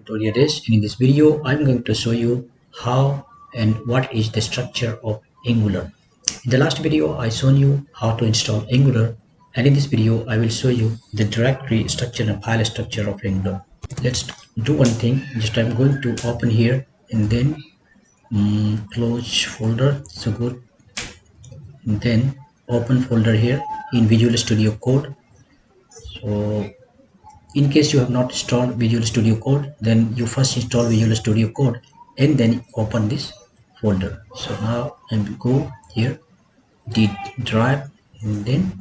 tutorial is, and in this video I'm going to show you how and what is the structure of Angular. In the last video I shown you how to install Angular, and in this video I will show you the directory structure and file structure of Angular. Let's do one thing. Just I'm going to open here and then close folder. So go and then open folder here in Visual Studio Code. So in case you have not installed Visual Studio Code, then you first install Visual Studio Code and then open this folder. So now I will go here, the drive, and then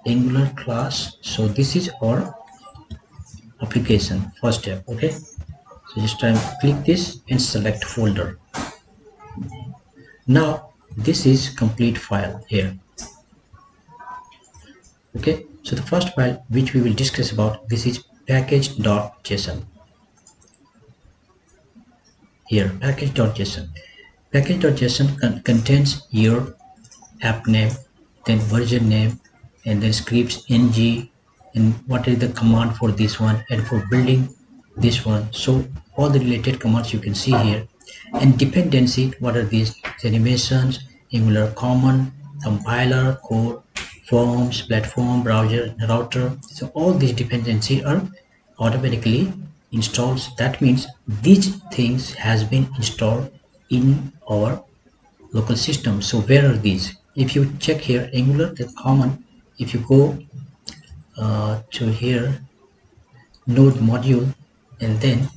Angular class. So this is our application first step. Okay, so just try and click this and select folder. Now this is complete file here. Okay, so the first file which we will discuss about, this is package.json. Here, package.json. Package.json contains your app name, then version name, and then scripts ng, and what is the command for this one, and for building this one. So all the related commands you can see here. And dependency, what are these? Animations, Angular common, compiler, core, forms, platform, browser, router. So all these dependencies are automatically installed. That means these things has been installed in our local system. So where are these? If you check here, Angular, the common, if you go to here, node module, and then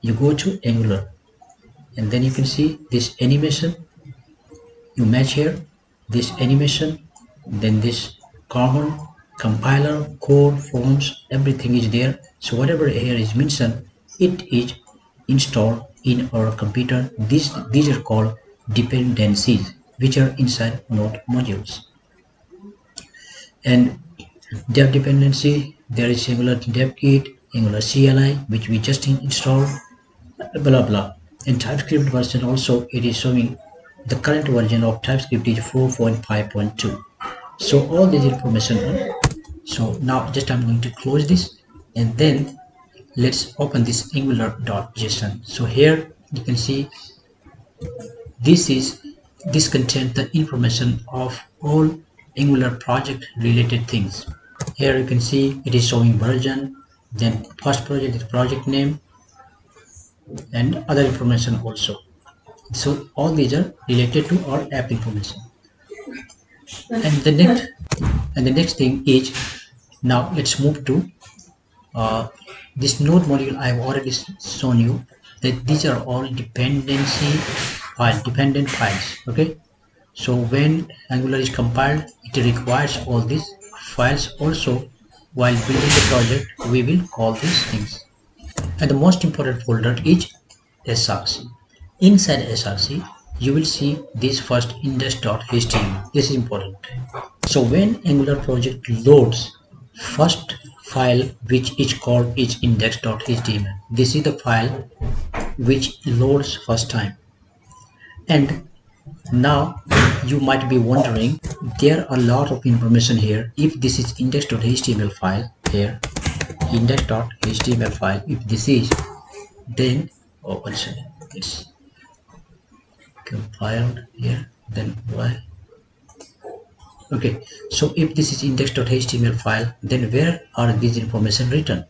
you go to Angular, and then you can see this animation. You match here this animation, then this common, compiler, core, forms, everything is there. So whatever here is mentioned, it is installed in our computer. These are called dependencies, which are inside node modules. And dev dependency, there is Angular dev kit, Angular CLI, which we just installed, blah blah. And TypeScript version also, it is showing the current version of TypeScript is 4.5.2. So all this information are. So now just I'm going to close this, and then let's open this angular.json. So here you can see this contains the information of all Angular project related things. Here you can see it is showing version, then first project is project name, and other information also. So all these are related to our app information. And the next thing is, now let's move to this node module. I've already shown you that these are all dependent files. Okay, so when Angular is compiled, it requires all these files also. While building the project, we will call these things. And the most important folder is src. Inside src, you will see this first index.html. This is important. So when Angular project loads, first file which is called is index.html. This is the file which loads first time. And now you might be wondering, there are a lot of information here. If this is index.html file here, index.html file, if this is, then it's compiled here, then why? Okay, so if this is index.html file, then where are these information written?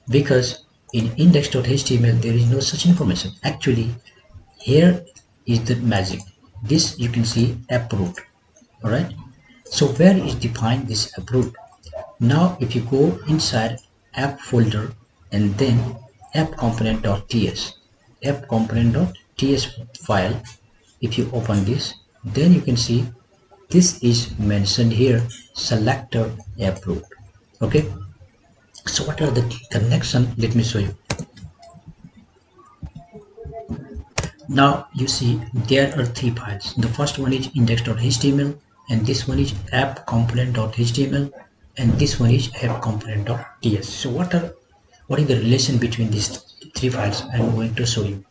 Because in index.html there is no such information. Actually, here is the magic. This you can see app root. All right, so where is defined this app root? Now if you go inside app folder and then app component.ts file, if you open this, then you can see this is mentioned here, selector app root. Okay, so what are the connection? Let me show you. Now you see there are three files. The first one is index.html, and this one is app component.html, and this one is app component.ts. So what is the relation between these three files? I'm going to show you.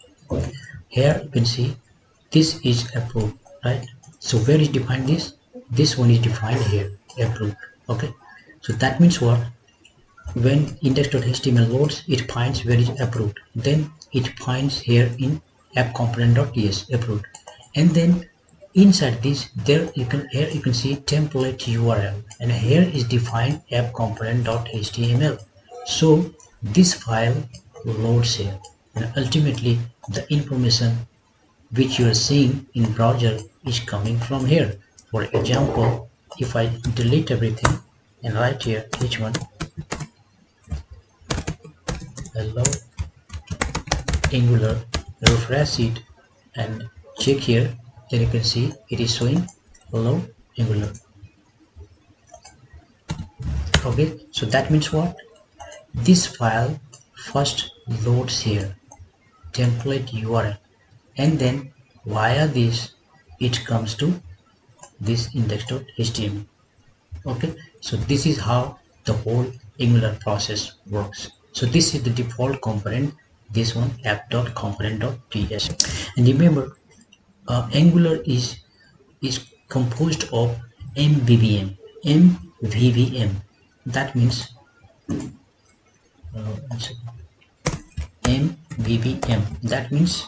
Here you can see this is app root, right? So where is defined this? This one is defined here, app root. Okay, so that means what? when index.html loads, it finds where is approved. Then it finds here in app component.ts approved, and then inside this here you can see template URL, and here is defined app component.html. So this file loads here, and ultimately the information which you are seeing in browser is coming from here. For example, if I delete everything and write here h1 hello Angular, refresh it and check here, then you can see it is showing hello Angular. Okay, so that means what? This file first loads here template URL, and then via this it comes to this index.html. Okay, so this is how the whole Angular process works. So this is the default component, this one app.component.ts. And remember, Angular is composed of MVVM. MVVM, that means MVVM, that means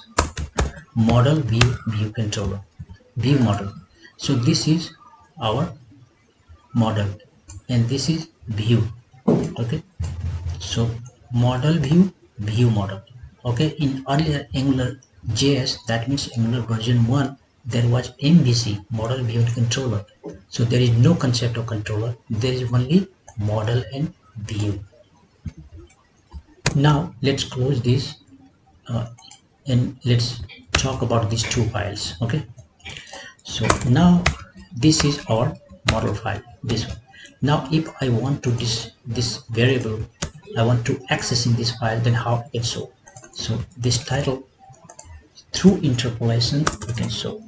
model view controller, view model. So this is our model and this is view. Okay, so model view model. Okay, in earlier Angular JS, that means Angular version 1, there was MVC, model view controller. So there is no concept of controller, there is only model and view. Now let's close this and let's talk about these two files. Okay, so now this is our model file, this one. Now if I want to this variable, I want to access in this file, then how I can show? So this title, through interpolation we can show,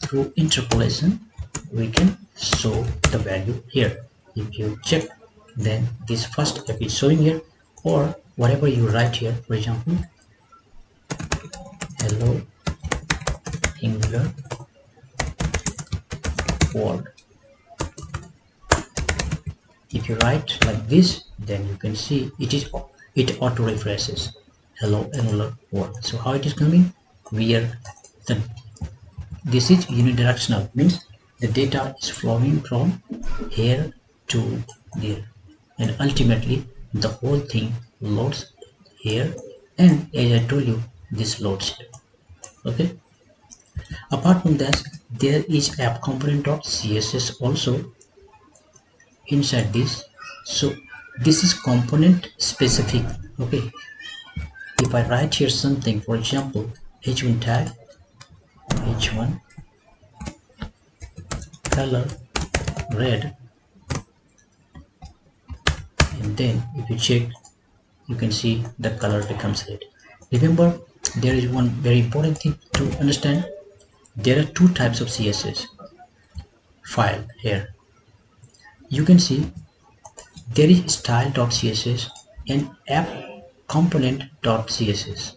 through interpolation we can show the value here. If you check, then this first step is showing here, or whatever you write here, for example hello Angular world. If you write like this, then you can see it auto refreshes hello Angular world. So how it is coming? This is unidirectional, means the data is flowing from here to there, and ultimately the whole thing loads here, and as I told you, this loads here. Okay, apart from that, there is app component.css also inside this. So this is component specific. Okay, if I write here something, for example h1 tag, h1 color red, and then if you check, you can see the color becomes red. Remember, there is one very important thing to understand. There are two types of CSS file here. You can see there is style.css and app component.css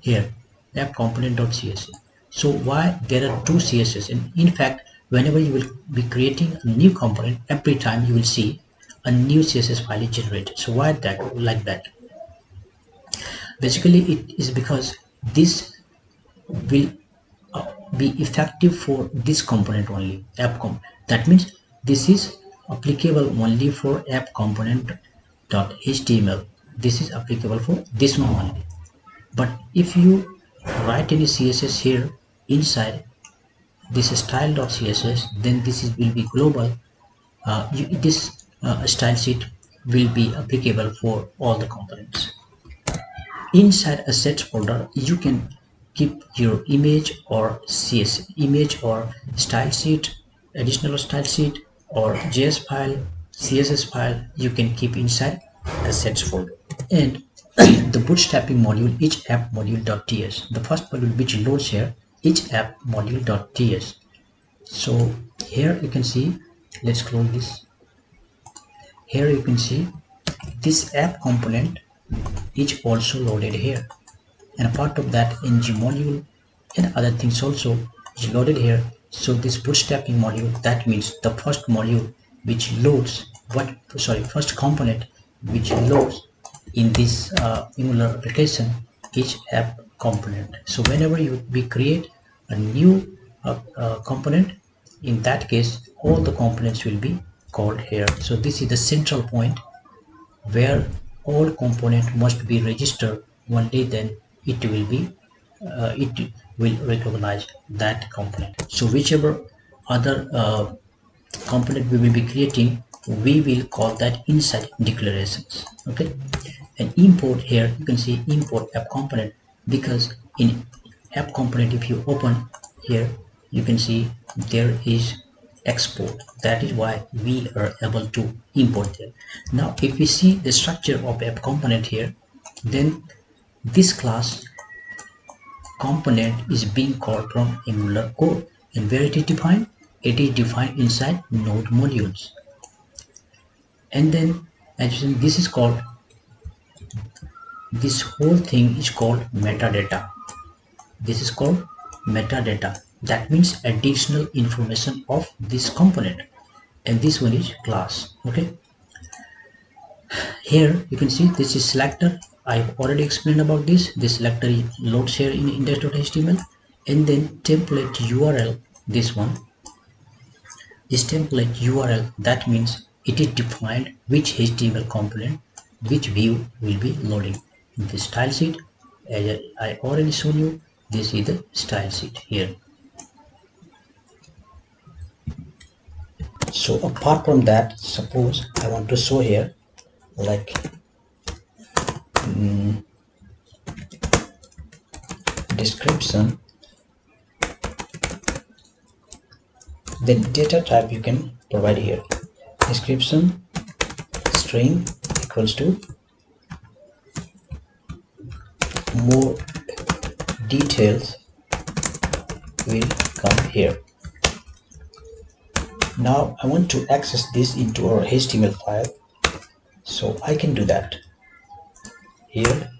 here, app component.css. So why there are two CSS? And in fact, whenever you will be creating a new component, every time you will see a new CSS file is generated. So why that like that? Basically it is because this will be effective for this component only, app component. That means this is applicable only for app component.html. This is applicable for this one only. But if you write any CSS here inside this style.css, then this will be global. This style sheet will be applicable for all the components. Inside assets folder, you can keep your image or CSS image or style sheet, additional style sheet, or JS file, CSS file. You can keep inside assets folder. And the bootstrapping module, each app module.ts, the first module which loads here, each app module.ts. So here you can see, let's close this. Here you can see this app component is also loaded here, and a part of that ng module and other things also is loaded here. So this bootstrapping module, that means the first module which loads first component which loads in this Angular application is app component. So whenever we create a new component, in that case all the components will be called here. So this is the central point where all component must be registered. Only then it will recognize that component. So whichever other component we will be creating, we will call that inside declarations. Okay, and import, here you can see import app component, because in app component, if you open here, you can see there is export. That is why we are able to import there. Now if we see the structure of app component here, then this class component is being called from Angular code. And where it is defined? It is defined inside node modules. And then as you see, this whole thing is called metadata. This is called metadata. That means additional information of this component. And this one is class. Okay. Here you can see this is selector. I've already explained about this. This selector loads here in index.html, and then template URL. This one, this template URL, that means it is defined which HTML component, which view will be loading. In the style sheet, as I already shown you, this is the style sheet here. So apart from that, suppose I want to show here like description, then data type you can provide here. Description string equals to more details will come here. Now I want to access this into our HTML file, so I can do that here.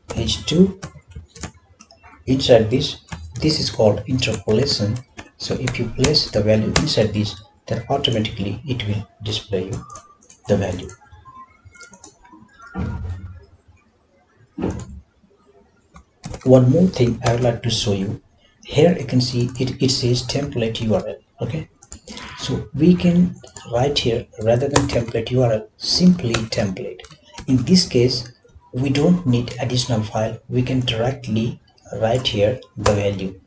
H2, inside this is called interpolation. So if you place the value inside this, then automatically it will display you the value. One more thing I would like to show you. Here you can see it says template URL. Okay, so we can write here, rather than template URL, simply template. In this case, we don't need additional file. We can directly write here the value.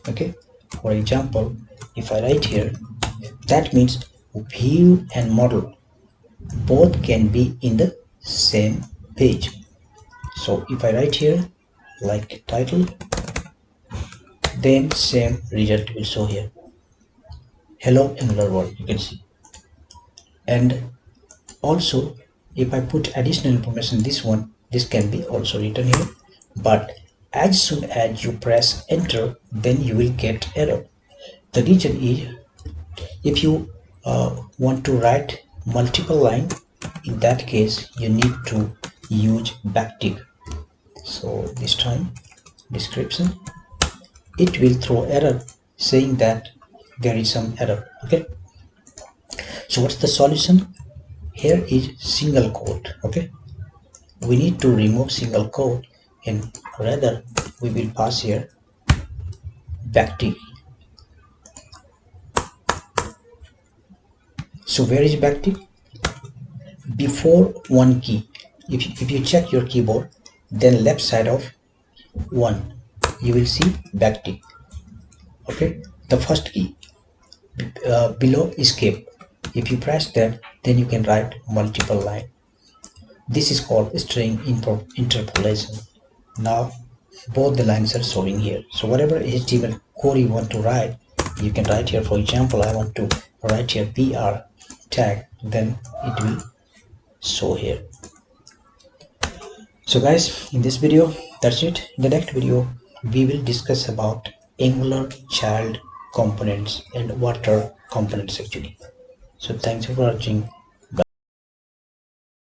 Okay, for example, if I write here, that means view and model both can be in the same page. So if I write here like title, then same result will show here. Hello Angular world, you can see. And also if I put additional information, this can be also written here, but as soon as you press enter, then you will get error. The reason is, if you want to write multiple line, in that case you need to use backtick. So this time description, it will throw error saying that there is some error. Okay, so what's the solution? Here is single quote. Okay, we need to remove single quote, and rather we will pass here backtick. So where is backtick? Before one key. If you check your keyboard, then left side of 1, you will see backtick. Okay, the first key below escape. If you press that, then you can write multiple line. This is called string interpolation. Now both the lines are showing here. So whatever HTML code you want to write, you can write here. For example, I want to write here PR tag, then it will show here. So guys, in this video, that's it. In the next video, we will discuss about Angular child components and what are components actually. So thanks for watching.